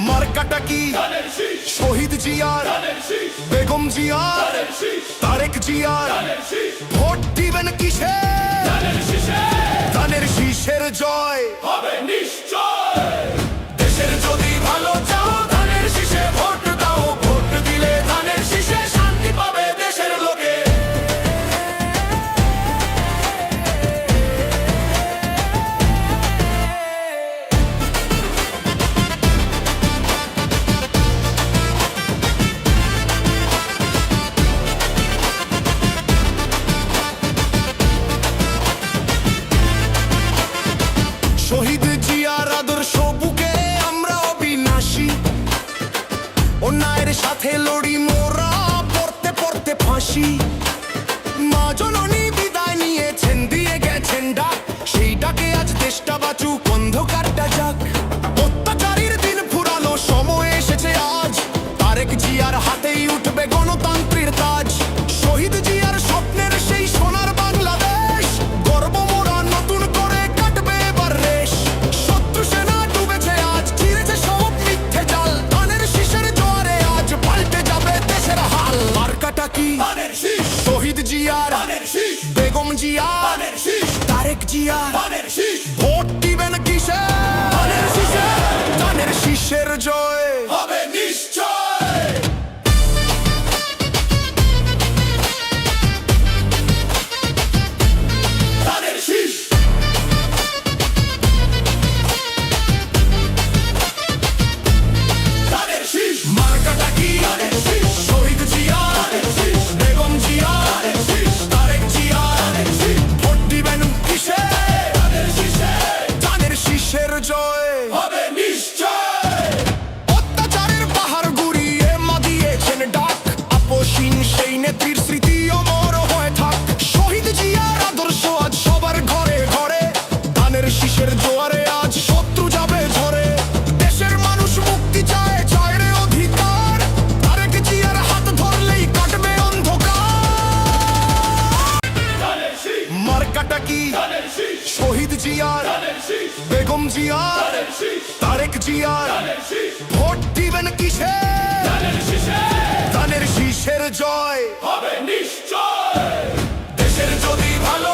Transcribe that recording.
মার্কাটা কি শহীদ জিয়ার, বেগম জিয়ার, তারেক জিয়ার। ভোট দিবেন কিসে? ধানের শীষের জয় হবে নিশ্চয়। দেশের যদি ভালো চাও ধানের শীষে ভোট দাও। ভোট দিলে ধানের শীষে শান্তি পাবে দেশের লোকে। শহীদ জিয়ার আদর্শ বুকে আমরা অবিনাশী। অন্যায়ের সাথে লড়ি মোরা পড়তে পড়তে ফাঁসি। মা জননী বিদায় নিয়েছেন, দিয়ে গেছেন ডাক। সেই ডাকে আজ দেশটা বাঁচুক, অন্ধকারটা যাক। অত্যাচারীর দিন ফুরালো, সময় এসেছে আজ। তারেক জিয়ার হাতেই উঠবে গণতন্ত্রের তাজ। শহীদ জিয়ার স্বপ্নের সেই সোনার বাংলাদেশ, গর্ব মোরা নতুন করে কাটবে এবার রেশ। শত্রু সেনা ডুবেছে আজ, চিরেছে সব মিথ্যে জাল। ধানের শীষের জোয়ারে আজ পাল্টে যাবে দেশের হাল। মার্কাটা কি শহীদ জিয়ার, বেগম জিয়ার, তারেক জিয়ার। ভোট দিবেন কিসে? ধানের শীষের জয় হবে নিশ্চয়। ধানের শীষ, ধানের শীষ। মার্কাটা কি শহীদ জিয়ার, বেগম জিয়ার, তারেক জিয়ার। ভোট দিবেন কিসে? ধানের শীষের জয় হবে নিশ্চয়। অত্যাচারের পাহাড় গুড়িয়ে মা দিয়েছেন ডাক। আপসহীন সেই নেত্রীর স্মৃতি অমর হয়ে থাক। শহীদ জিয়ার আদর্শ আজ সবার ঘরে ঘরে। ধানের শীষের জোয়ারে আজ শত্রু যাবে ঝরে। দেশের মানুষ মুক্তি চায়, চায় রে অধিকার। তারেক জিয়ার হাত ধরলেই কাটবে অন্ধকার। মার্কাটা কি শহীদ জিয়ার, বেগম জিয়ার, তারেক জিয়ার। ভোট দিবেন কিসে? ধানের শীষের জয় হবে নিশ্চয়। দেশের যদি ভালো